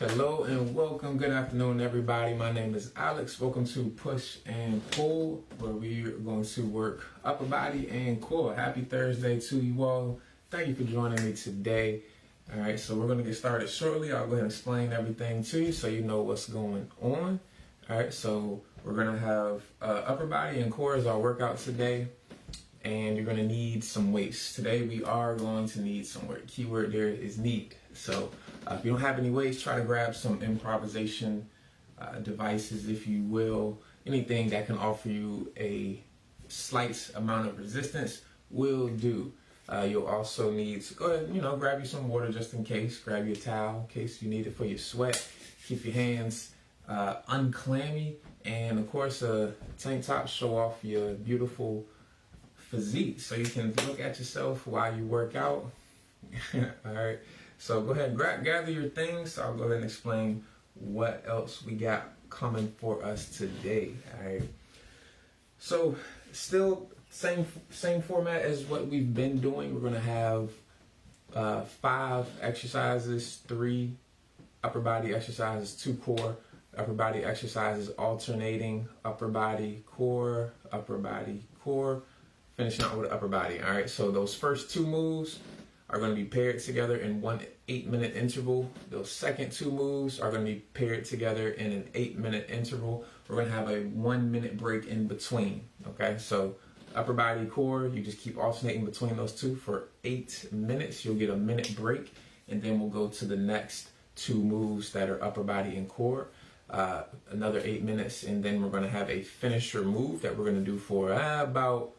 Hello and welcome. Good afternoon, everybody. My name is Alex. Welcome to Push and Pull, where we are going to work upper body and core. Happy Thursday to you all. Thank you for joining me today. All right, so we're going to get started shortly. I'll go ahead and explain everything to you so you know what's going on. All right, so we're going to have upper body and core as our workout today, and you're going to need some weights. Today we are going to need some weight. Keyword there is need. So if you don't have any weights, try to grab some improvisation devices, if you will. Anything that can offer you a slight amount of resistance will do. You'll also need to go ahead, grab you some water just in case. Grab your towel in case you need it for your sweat. Keep your hands unclammy. And of course, a tank top, show off your beautiful physique so you can look at yourself while you work out. All right. So go ahead and gather your things. So I'll go ahead and explain what else we got coming for us today. All right. So still same format as what we've been doing. We're going to have 5 exercises, 3 upper body exercises, 2 core upper body exercises, alternating upper body, core, finishing out with upper body. All right. So those first 2 moves are going to be paired together in 1 8-minute interval. Those second 2 moves are going to be paired together in an 8-minute interval. We're going to have a 1-minute break in between. Okay, so upper body, core, you just keep alternating between those 2 for 8 minutes. You'll get a minute break, and then we'll go to the next 2 moves that are upper body and core. Another 8 minutes, and then we're going to have a finisher move that we're going to do for about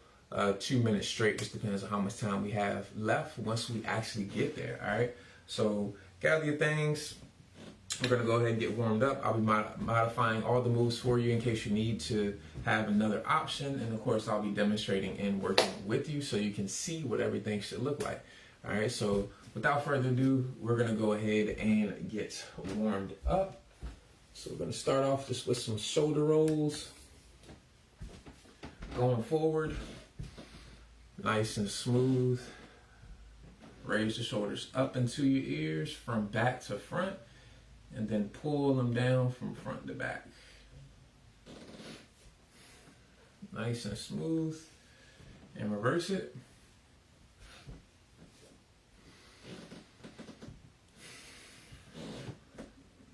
2 minutes straight. Just depends on how much time we have left once we actually get there. All right, so gather your things. We're going to go ahead and get warmed up. I'll be modifying all the moves for you in case you need to have another option, and of course I'll be demonstrating and working with you so you can see what everything should look like. All right, so without further ado, we're going to go ahead and get warmed up. So we're going to start off just with some shoulder rolls, going forward. Nice and smooth. Raise the shoulders up into your ears from back to front, and then pull them down from front to back. Nice and smooth. And reverse it.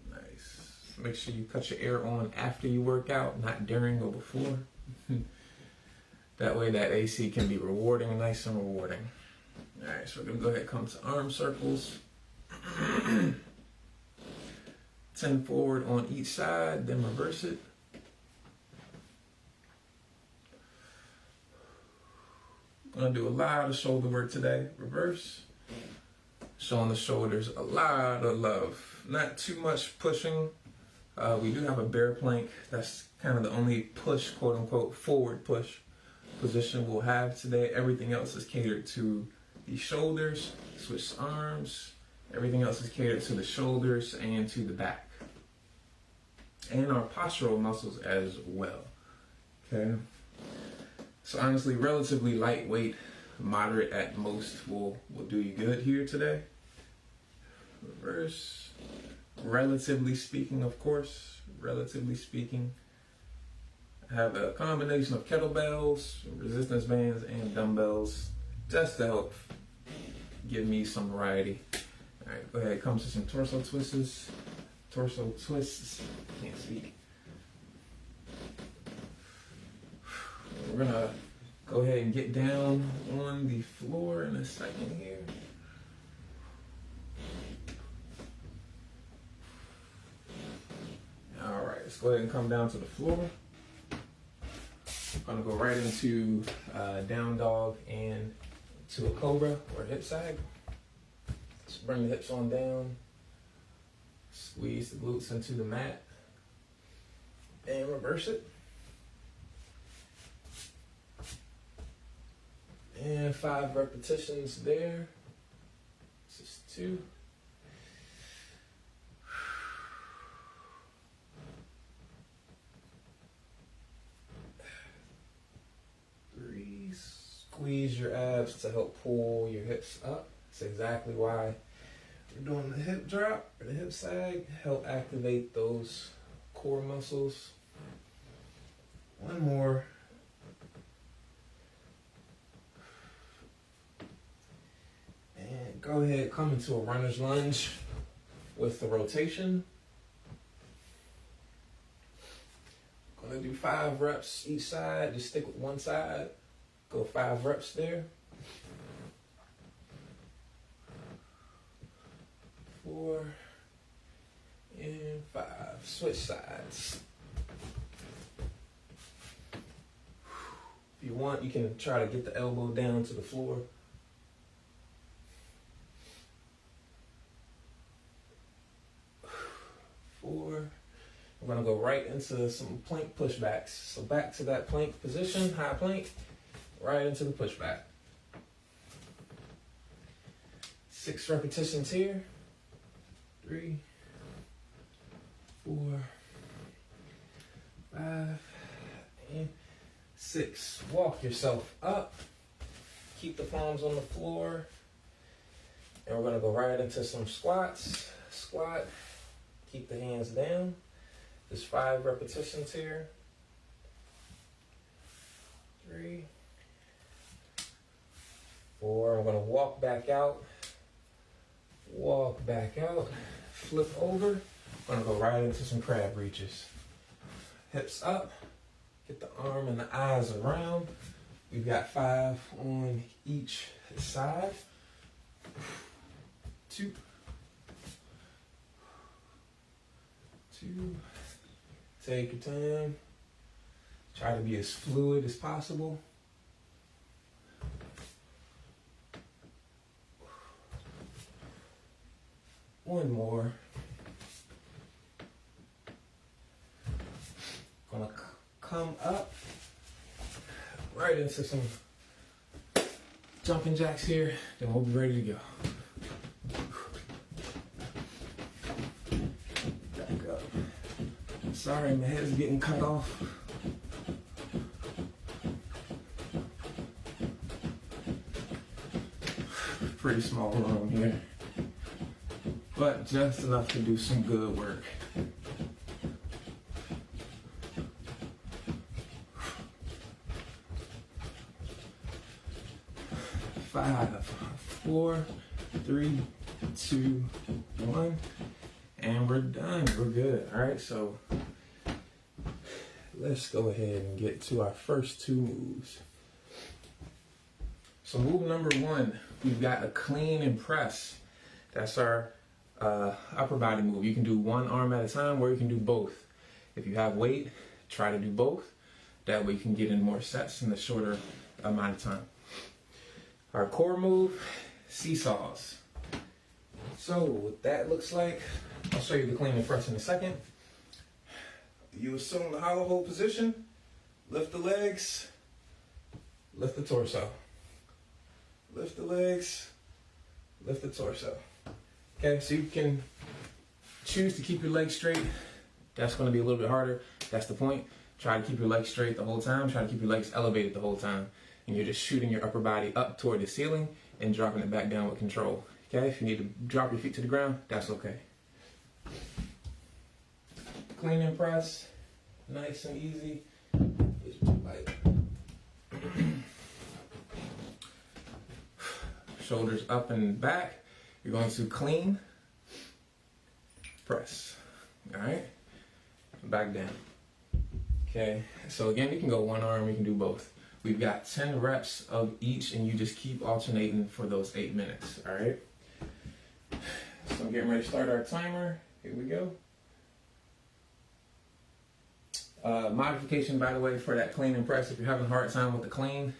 Nice. Make sure you cut your air on after you work out, not during or before. That way that AC can be rewarding, nice and rewarding. All right, so we're gonna go ahead and come to arm circles. 10 forward on each side, then reverse it. Gonna do a lot of shoulder work today. Reverse. Showing the shoulders a lot of love. Not too much pushing. We do have a bear plank. That's kind of the only push, quote unquote, forward push position we'll have today. Everything else is catered to the shoulders. Switch arms. Everything else is catered to the shoulders and to the back, and our postural muscles as well. Okay, so honestly, relatively lightweight, moderate at most will do you good here today. Reverse. Relatively speaking, of course, relatively speaking. I have a combination of kettlebells, resistance bands, and dumbbells just to help give me some variety. All right, go ahead, come to some torso twists. Torso twists, can't speak. We're gonna go ahead and get down on the floor in a second here. All right, let's go ahead and come down to the floor. I'm gonna go right into down dog and to a cobra or hip sag. Just bring the hips on down. Squeeze the glutes into the mat. And reverse it. And 5 repetitions there. This is 2. Squeeze your abs to help pull your hips up. That's exactly why We're doing the hip drop or the hip sag. Help activate those core muscles. One more. And go ahead, come into a runner's lunge with the rotation. Gonna do 5 reps each side. Just stick with one side. Go 5 reps there. 4 and 5. Switch sides. If you want, you can try to get the elbow down to the floor. 4. We're gonna go right into some plank pushbacks. So back to that plank position, high plank, right into the pushback. 6 repetitions here. 3, 4, 5, and 6. Walk yourself up. Keep the palms on the floor. And we're gonna go right into some squats. Squat. Keep the hands down. There's 5 repetitions here. 3, 4. I'm gonna walk back out. Walk back out. Flip over. I'm gonna go right into some crab reaches. Hips up. Get the arm and the eyes around. We've got 5 on each side. 2. 2. Take your time. Try to be as fluid as possible. One more. Gonna come up right into some jumping jacks here, then we'll be ready to go. Back up. Sorry, my head's getting cut off. Pretty small room here, but just enough to do some good work. 5, 4, 3, 2, 1, and we're done. We're good. All right, so let's go ahead and get to our first 2 moves. So move number 1, we've got a clean and press. That's our upper body move. You can do one arm at a time, or you can do both. If you have weight, try to do both. That way you can get in more sets in a shorter amount of time. Our core move, seesaws. So what that looks like, I'll show you the clean and press in a second. You assume the hollow hold position, lift the legs, lift the torso. Lift the legs, lift the torso. Okay, so you can choose to keep your legs straight. That's gonna be a little bit harder. That's the point. Try to keep your legs straight the whole time. Try to keep your legs elevated the whole time. And you're just shooting your upper body up toward the ceiling and dropping it back down with control. Okay, if you need to drop your feet to the ground, that's okay. Clean and press, nice and easy. Shoulders up and back. You're going to clean, press. All right, back down. Okay, so again, you can go one arm, you can do both. We've got 10 reps of each, and you just keep alternating for those 8 minutes. All right, so I'm getting ready to start our timer. Here we go. Modification, by the way, for that clean and press. If you're having a hard time with the clean,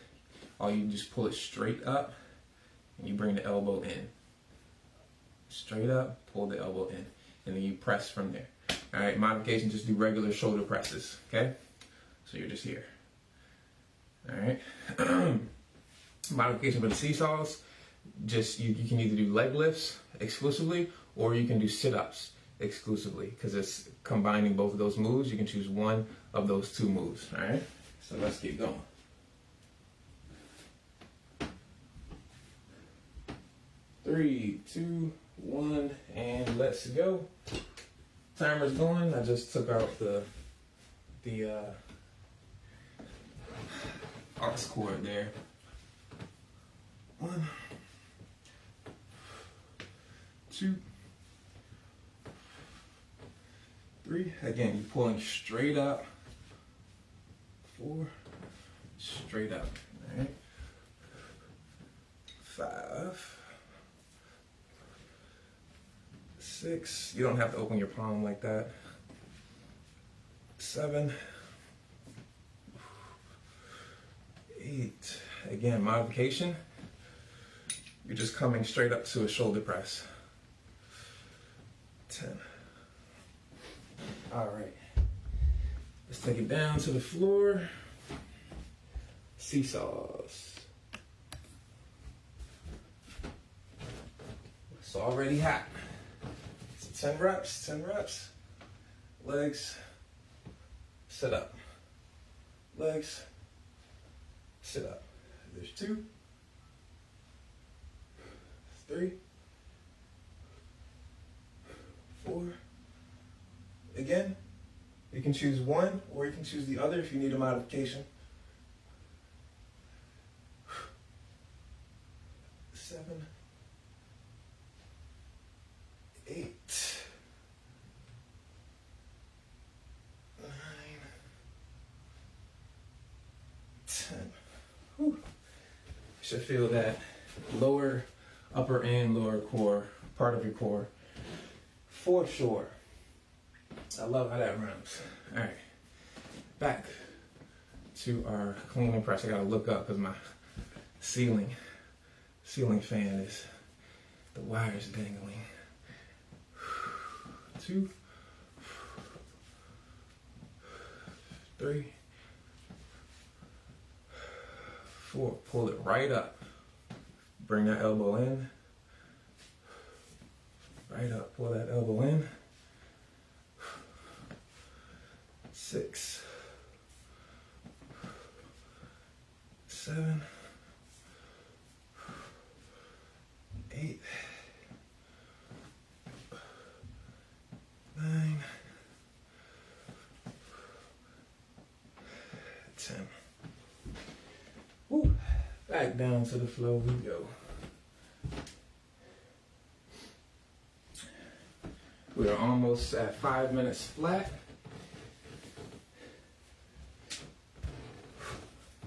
all you just pull it straight up, and you bring the elbow in. Straight up, pull the elbow in, and then you press from there. All right, modification, just do regular shoulder presses, okay? So you're just here. All right. Modification for the seesaws, just you can either do leg lifts exclusively, or you can do sit-ups exclusively, because it's combining both of those moves. You can choose one of those 2 moves. All right, so let's keep going. 3, 2, 1, and let's go. Timer's going. I just took out the aux cord there. 1, 2, 3. Again, you're pulling straight up. 4, straight up. All right. 5, 6. You don't have to open your palm like that. 7, 8. Again, modification. You're just coming straight up to a shoulder press. 10. All right. Let's take it down to the floor. Seesaws. It's already hot. So 10 reps, 10 reps. Legs, sit up. Legs, sit up. There's 2, 3, 4. Again, you can choose one or you can choose the other if you need a modification. 7, 8, 9, 10. Whew. You should feel that lower, upper and lower core, part of your core, for sure. I love how that rhymes. All right, back to our clean and press. I gotta look up because my ceiling fan is, the wire's dangling. 2, 3, 4. Pull it right up. Bring that elbow in. Right up. Pull that elbow in. 6, 7, 8, 9, 10. Woo. Back down to the floor we go. We are almost at 5 minutes flat.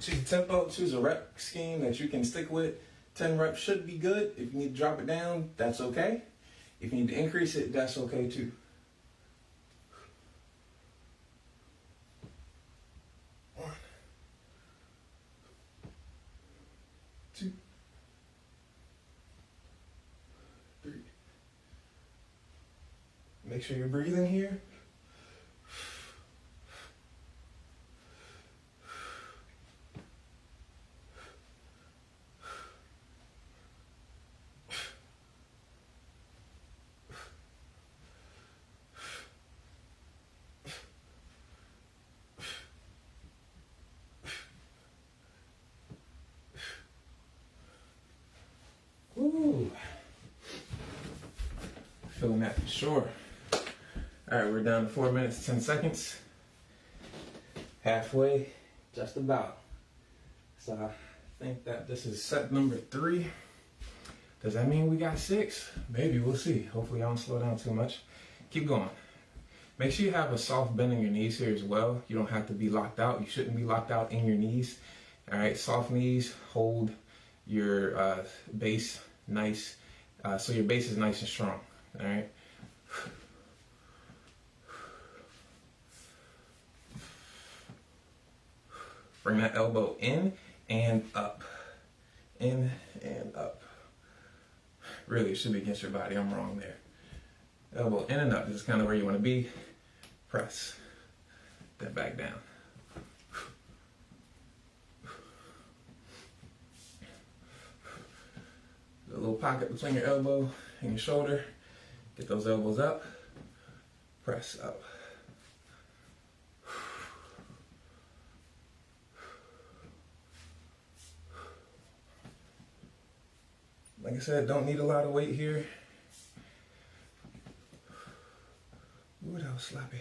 Choose a tempo, choose a rep scheme that you can stick with. 10 reps should be good. If you need to drop it down, that's okay. If you need to increase it, that's okay too. 1, 2, 3. Make sure you're breathing here. Ooh. Feeling that for sure. All right, we're down to 4 minutes, 10 seconds. Halfway, just about. So I think that this is set number 3. Does that mean we got 6? Maybe, we'll see. Hopefully I don't slow down too much. Keep going. Make sure you have a soft bend in your knees here as well. You don't have to be locked out. You shouldn't be locked out in your knees. All right, soft knees, hold your base nice, so your base is nice and strong. All right. Bring that elbow in and up. In and up. Really, it should be against your body. I'm wrong there. Elbow in and up. This is kind of where you want to be. Press. Then back down. A little pocket between your elbow and your shoulder. Get those elbows up. Press up. Like I said, don't need a lot of weight here. that was sloppy.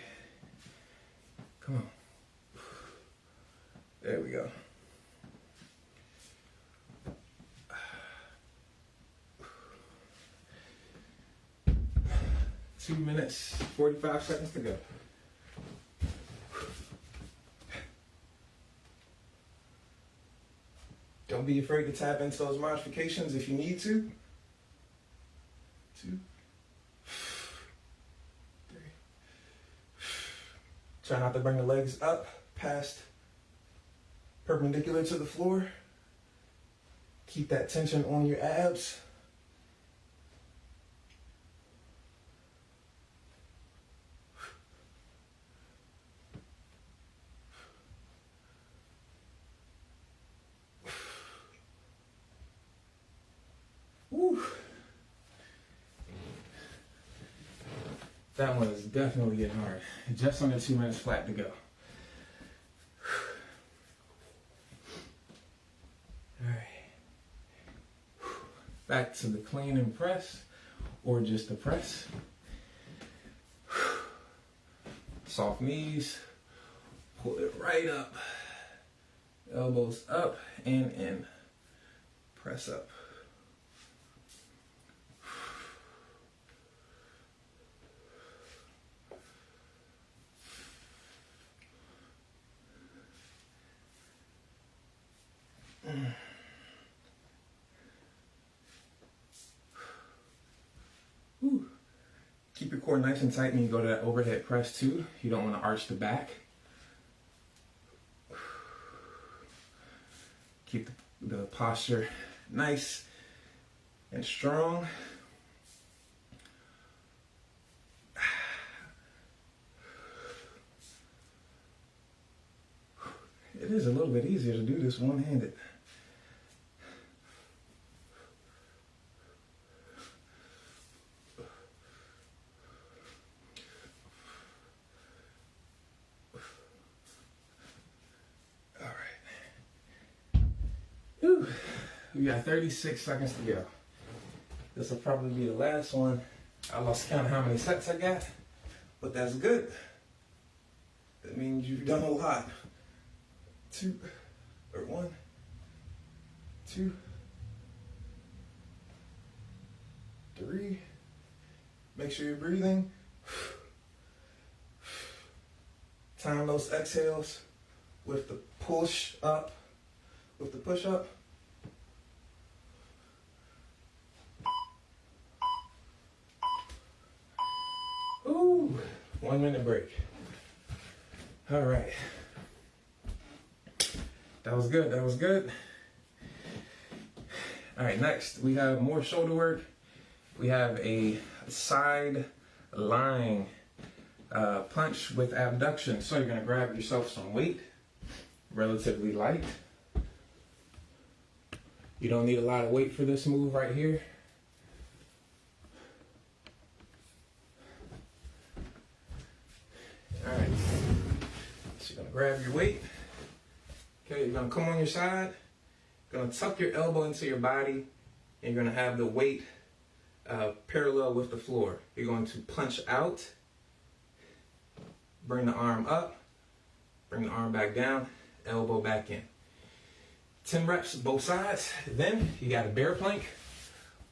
Come on. There we go. 2 minutes, 45 seconds to go. Don't be afraid to tap into those modifications if you need to. 2, 3. Try not to bring the legs up past perpendicular to the floor. Keep that tension on your abs. Woo. That one is definitely getting hard. Just under 2 minutes flat to go. All right. Back to the clean and press, or just the press. Soft knees. Pull it right up. Elbows up and in. Press up. Whew. Keep your core nice and tight when you go to that overhead press too. You don't want to arch the back. Keep the posture nice and strong. It is a little bit easier to do this one-handed. We got 36 seconds to go. This will probably be the last one. I lost count of how many sets I got, but that's good. That means you've done a lot. 1, 2, 3. Make sure you're breathing. Time those exhales with the push up, with the push up. Ooh, 1 minute break. All right. That was good, that was good. All right, next we have more shoulder work. We have a side lying punch with abduction. So you're gonna grab yourself some weight, relatively light. You don't need a lot of weight for this move right here. All right, so you're gonna grab your weight. Okay, you're gonna come on your side, gonna tuck your elbow into your body, and you're gonna have the weight parallel with the floor. You're going to punch out, bring the arm up, bring the arm back down, elbow back in. 10 reps both sides. Then you got a bear plank,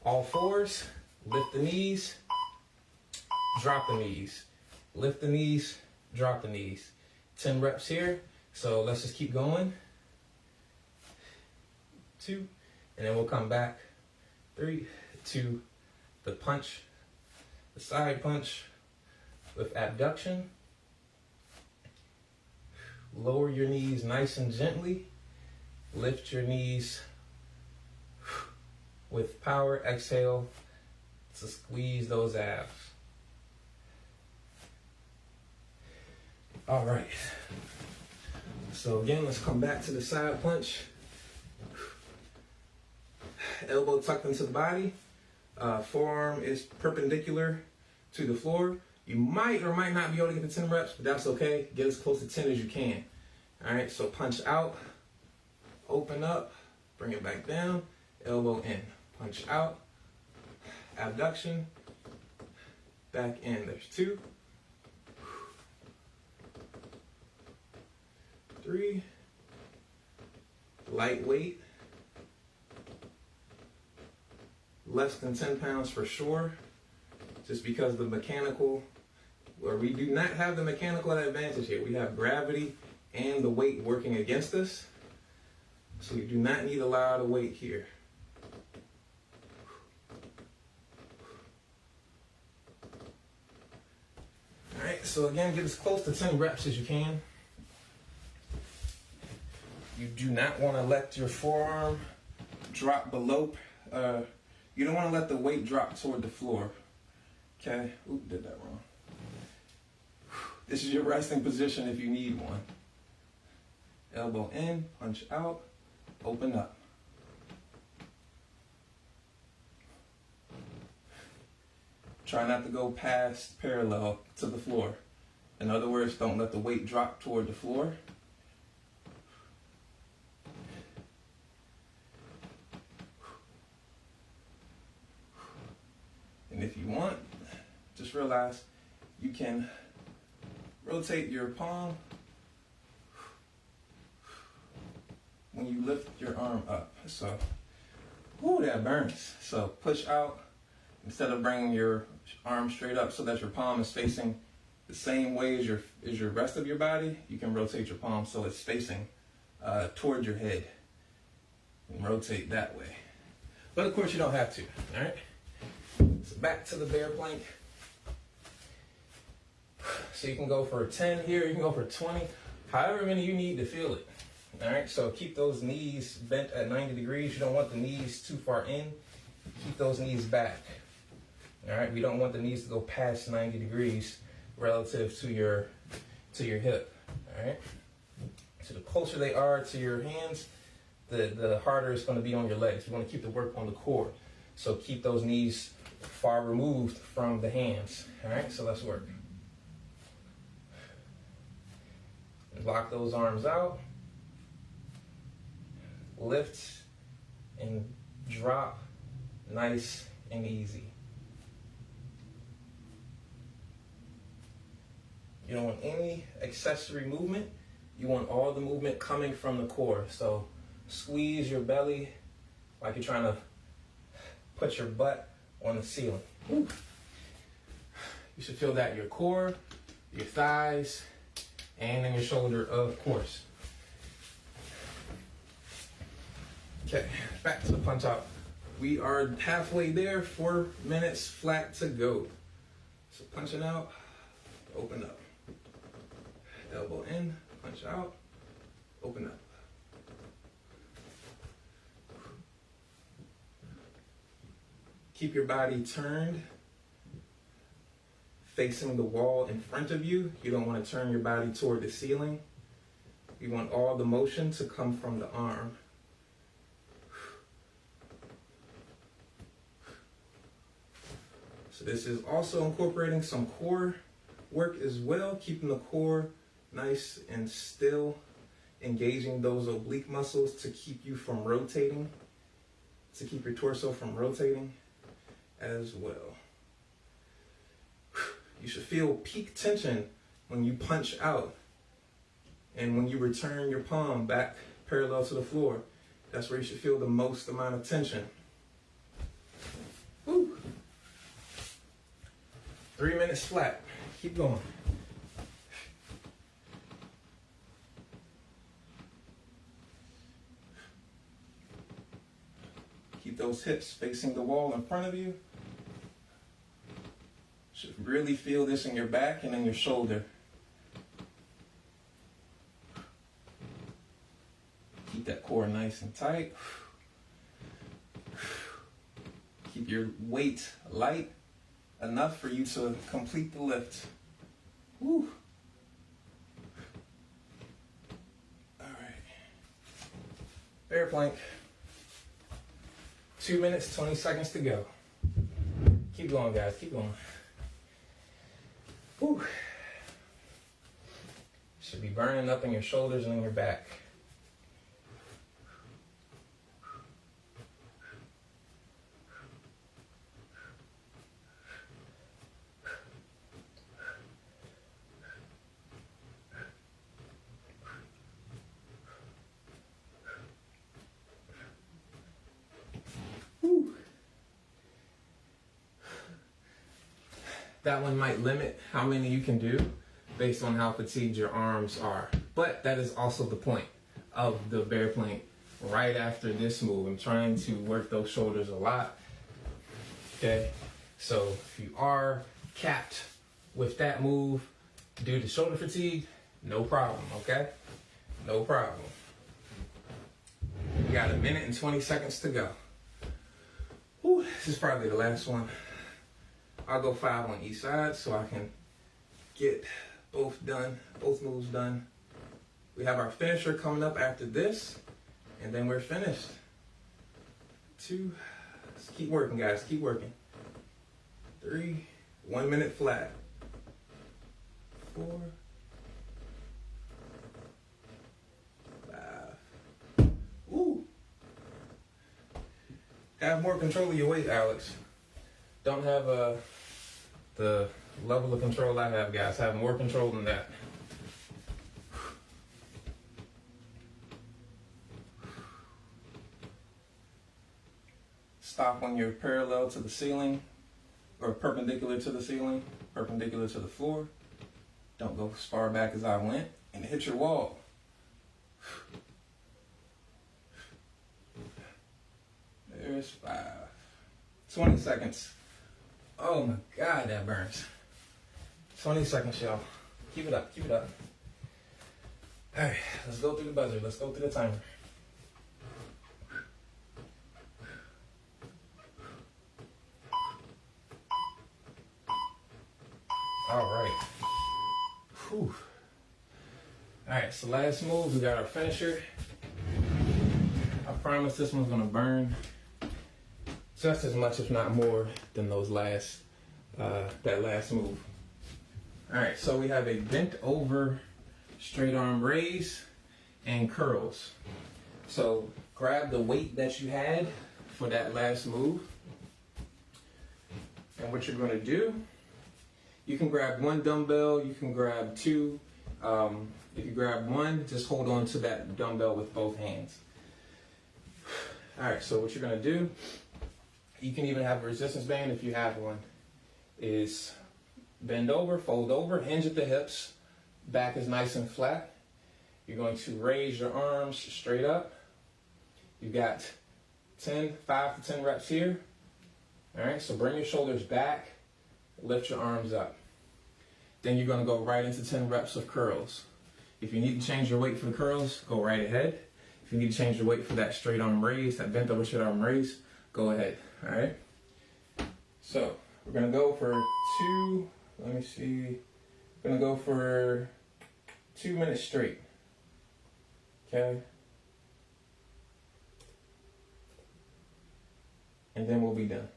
all fours, lift the knees, drop the knees, lift the knees, drop the knees. 10 reps here, so let's just keep going. 2, and then we'll come back. 3, 2, the punch, the side punch with abduction. Lower your knees nice and gently. Lift your knees with power. Exhale to squeeze those abs. All right. So again, let's come back to the side punch. Elbow tucked into the body. Forearm is perpendicular to the floor. You might or might not be able to get to 10 reps, but that's okay. Get as close to 10 as you can. All right, so punch out, open up, bring it back down, elbow in. Punch out, abduction, back in. There's 2. 3. Lightweight. Less than 10 pounds for sure. Just because the mechanical, or we do not have the mechanical advantage here. We have gravity and the weight working against us. So you do not need a lot of weight here. All right, so again, get as close to 10 reps as you can. You do not want to let your forearm drop below, you don't want to let the weight drop toward the floor. Okay, oop, did that wrong. This is your resting position if you need one. Elbow in, punch out, open up. Try not to go past parallel to the floor. In other words, don't let the weight drop toward the floor. And if you want, just realize you can rotate your palm when you lift your arm up. So, whoo, that burns. So push out. Instead of bringing your arm straight up so that your palm is facing the same way as your rest of your body, you can rotate your palm so it's facing toward your head and rotate that way. But of course you don't have to, all right? So back to the bear plank. So you can go for 10 here, you can go for 20, however many you need to feel it. All right, so keep those knees bent at 90 degrees. You don't want the knees too far in. Keep those knees back. All right, we don't want the knees to go past 90 degrees relative to your hip. All right, so the closer they are to your hands, the harder it's going to be on your legs. You want to keep the work on the core. So keep those knees far removed from the hands. All right, so let's work. Lock those arms out. Lift and drop, nice and easy. You don't want any accessory movement. You want all the movement coming from the core. So squeeze your belly like you're trying to put your butt on the ceiling. Woo. You should feel that in your core, your thighs, and in your shoulder, of course. Okay, back to the punch out. We are halfway there, 4 minutes flat to go. So punching out, open up. Elbow in, punch out, open up. Keep your body turned, facing the wall in front of you. You don't want to turn your body toward the ceiling. You want all the motion to come from the arm. So this is also incorporating some core work as well, keeping the core nice and still, engaging those oblique muscles to keep you from rotating, to keep your torso from rotating as well. You should feel peak tension when you punch out and when you return your palm back parallel to the floor. That's where you should feel the most amount of tension. Woo. 3 minutes flat. Keep going. Keep those hips facing the wall in front of you. Should really feel this in your back and in your shoulder. Keep that core nice and tight. Keep your weight light enough for you to complete the lift. Woo. All right. Bear plank. 2 minutes, 20 seconds to go. Keep going, guys. Keep going. Woo. Should be burning up in your shoulders and in your back. that one might limit how many you can do based on how fatigued your arms are. But that is also the point of the bear plank. Right after this move, I'm trying to work those shoulders a lot. Okay, so if you are capped with that move due to shoulder fatigue, no problem, okay? No problem. We got 1 minute and 20 seconds to go. Whew, this is probably the last one. I'll go 5 on each side so I can get both moves done. We have our finisher coming up after this, and then we're finished. 2, let's keep working, guys, keep working. 3, 1 minute flat. 4, 5. Ooh. Have more control of your weight, Alex. Don't have the level of control I have, guys. Have more control than that. Stop when you're parallel to the ceiling or perpendicular to the ceiling, perpendicular to the floor. Don't go as far back as I went and hit your wall. There's 5. 20 seconds. Oh my God, that burns. 20 seconds, y'all. Keep it up, keep it up. All right, let's go through the buzzer. Let's go through the timer. All right. Whew. All right, so last move, we got our finisher. I promise this one's gonna burn just as much, if not more, than that last move. All right, so we have a bent over straight arm raise and curls. So grab the weight that you had for that last move. And what you're gonna do, you can grab 1 dumbbell, you can grab 2. If you grab 1, just hold on to that dumbbell with both hands. All right, so what you're gonna do, you can even have a resistance band if you have one, is bend over, fold over, hinge at the hips, back is nice and flat. You're going to raise your arms straight up. You got 5 to 10 reps here. All right, so bring your shoulders back, lift your arms up. Then you're gonna go right into 10 reps of curls. If you need to change your weight for the curls, go right ahead. If you need to change your weight for that straight arm raise, that bent over straight arm raise, go ahead, all right? So we're gonna go for 2, let me see. We're gonna go for 2 minutes straight, okay? And then we'll be done.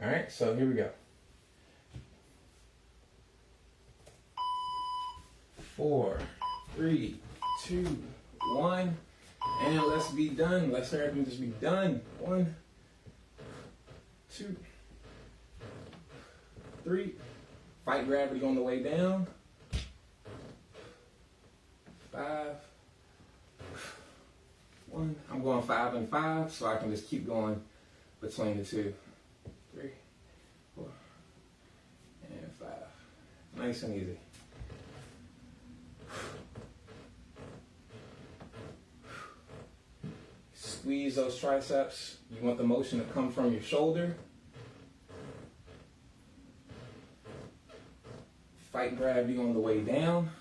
All right, so here we go. 4, 3, 2, 1, and let's be done. Let's hurry up and just be done. 1, 2, 3. Fight gravity on the way down. 5, 1. I'm going 5 and 5, so I can just keep going between the 2. 3, 4, and 5. Nice and easy. Squeeze those triceps. You want the motion to come from your shoulder. Fight gravity on the way down.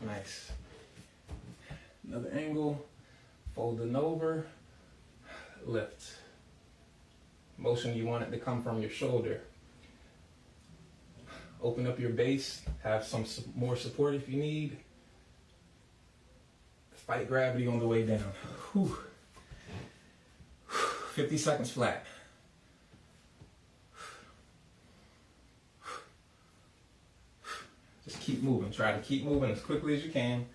Nice. Another angle. Folding over. Lift. Motion, you want it to come from your shoulder. Open up your base, have some more support if you need. Fight gravity on the way down. Whew. 50 seconds flat. Just keep moving. Try to keep moving as quickly as you can.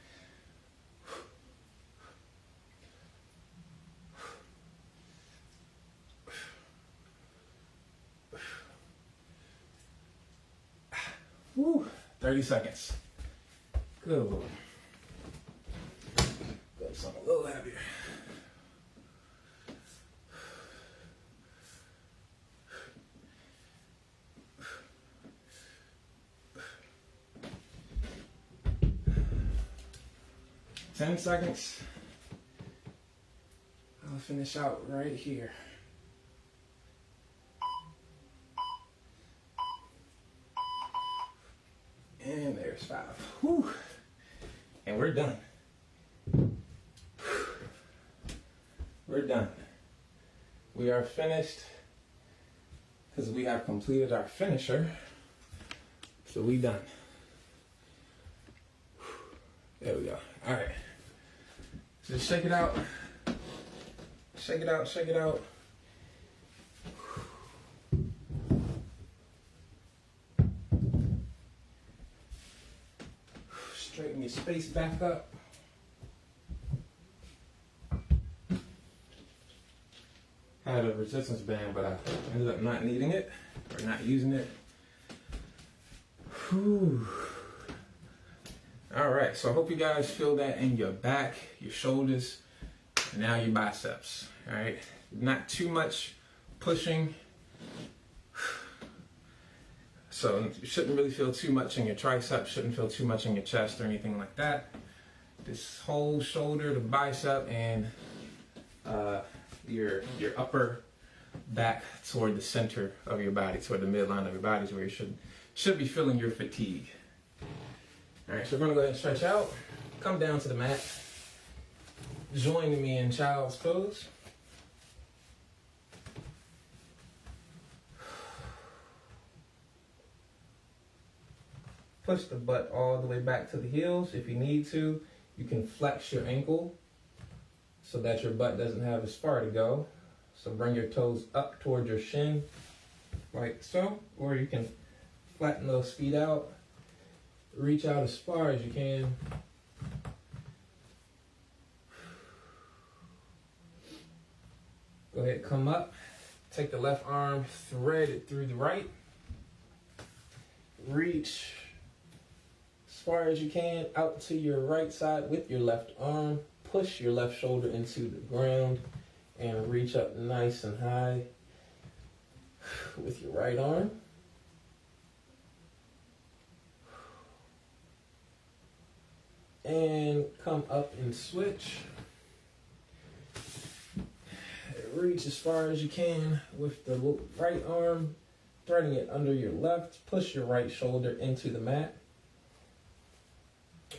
Woo, 30 seconds. Good Lord. Good something a little heavier. Ten seconds. I'll finish out right here. And there's 5. Whew. And we're done. We're done. We are finished because we have completed our finisher. So we done. There we go. All right. So just shake it out. Shake it out, shake it out. Straighten your space back up. I had a resistance band, but I ended up not needing it or not using it. Whew. All right, so I hope you guys feel that in your back, your shoulders, and now your biceps. All right, not too much pushing. So you shouldn't really feel too much in your triceps, shouldn't feel too much in your chest or anything like that. This whole shoulder, the bicep, and your upper back toward the center of your body, toward the midline of your body is where you should be feeling your fatigue. All right, so we're gonna go ahead and stretch out, come down to the mat, join me in child's pose. Push the butt all the way back to the heels. If you need to, you can flex your ankle so that your butt doesn't have as far to go. So bring your toes up toward your shin, like so, or you can flatten those feet out. Reach out as far as you can. Go ahead, come up. Take the left arm, thread it through the right. Reach as far as you can out to your right side with your left arm. Push your left shoulder into the ground and reach up nice and high with your right arm. And come up and switch. Reach as far as you can with the right arm, threading it under your left. Push your right shoulder into the mat.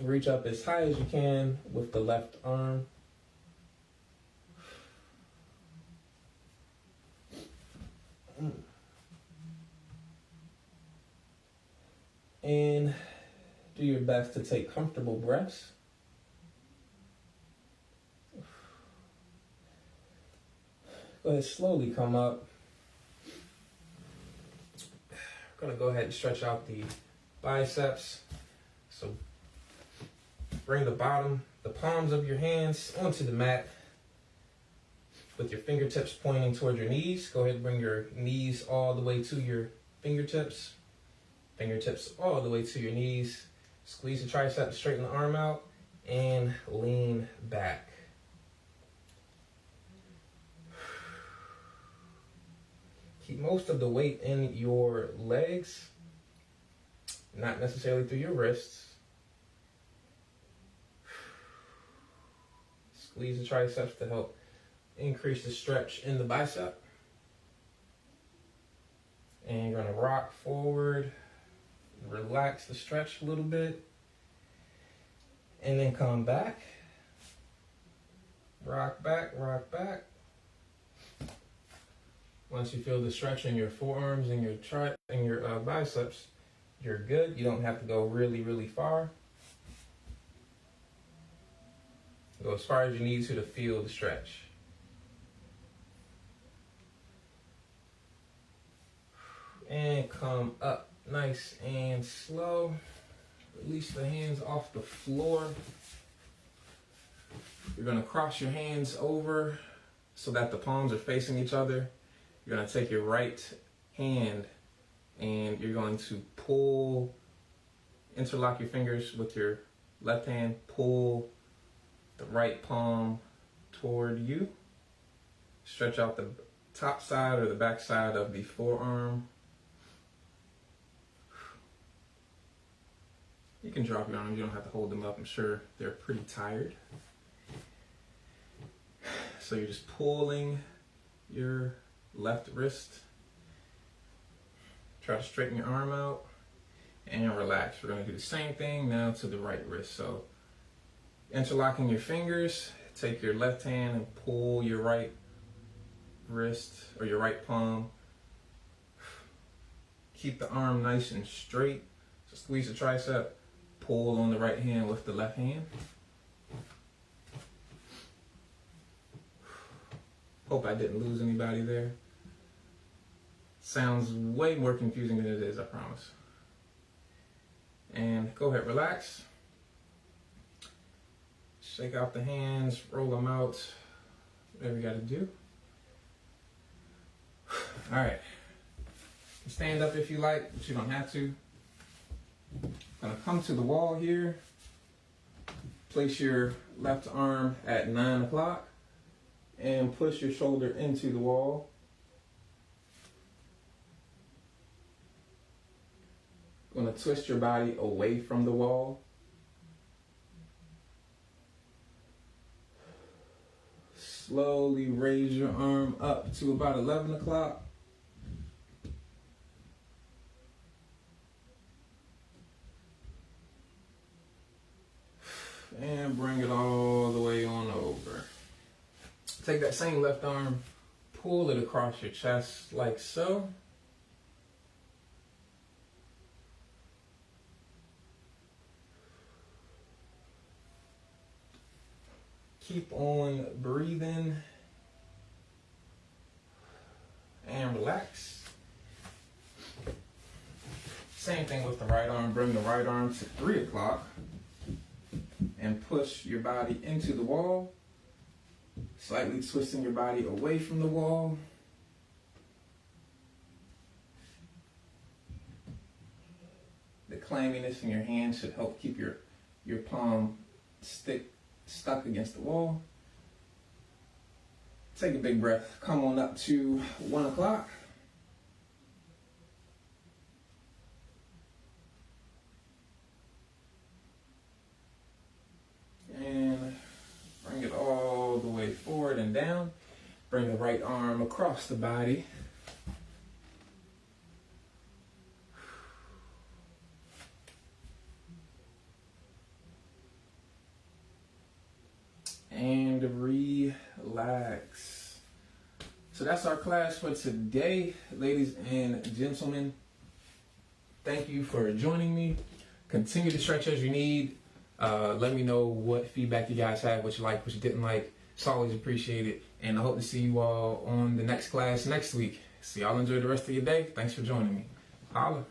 Reach up as high as you can with the left arm. And do your best to take comfortable breaths. Go ahead, slowly come up. I'm gonna go ahead and stretch out the biceps. So bring the palms of your hands onto the mat with your fingertips pointing toward your knees. Go ahead and bring your knees all the way to your fingertips. Fingertips all the way to your knees. Squeeze the triceps, straighten the arm out, and lean back. Keep most of the weight in your legs, not necessarily through your wrists. Squeeze the triceps to help increase the stretch in the bicep. And you're gonna rock forward, relax the stretch a little bit, and then come back. Rock back, rock back. Once you feel the stretch in your forearms and your biceps, you're good. You don't have to go really, really far. Go as far as you need to feel the stretch. And come up nice and slow. Release the hands off the floor. You're gonna cross your hands over so that the palms are facing each other. You're gonna take your right hand and you're going to pull, interlock your fingers with your left hand, pull the right palm toward you. Stretch out the top side or the back side of the forearm. You can drop your arms, you don't have to hold them up. I'm sure they're pretty tired. So you're just pulling your left wrist. Try to straighten your arm out and relax. We're going to do the same thing now to the right wrist. So interlocking your fingers, take your left hand and pull your right wrist or your right palm. Keep the arm nice and straight. So squeeze the tricep, pull on the right hand with the left hand. Hope I didn't lose anybody there. Sounds way more confusing than it is, I promise. And go ahead, relax. Shake out the hands, roll them out, whatever you gotta do. All right. Stand up if you like, but you don't have to. Gonna come to the wall here. Place your left arm at 9 o'clock and push your shoulder into the wall. Gonna twist your body away from the wall. Slowly raise your arm up to about 11 o'clock. And bring it all the way on over. Take that same left arm, pull it across your chest like so. Keep on breathing and relax. Same thing with the right arm. Bring the right arm to 3 o'clock and push your body into the wall, slightly twisting your body away from the wall. The clamminess in your hand should help keep your palm stuck against the wall. Take a big breath. Come on up to 1 o'clock. And bring it all the way forward and down. Bring the right arm across the body. And relax. So that's our class for today, ladies and gentlemen. Thank you for joining me. Continue to stretch as you need. Let me know what feedback you guys have, what you like, what you didn't like. It's always appreciated. And I hope to see you all on the next class next week. So y'all enjoy the rest of your day. Thanks for joining me. Holla.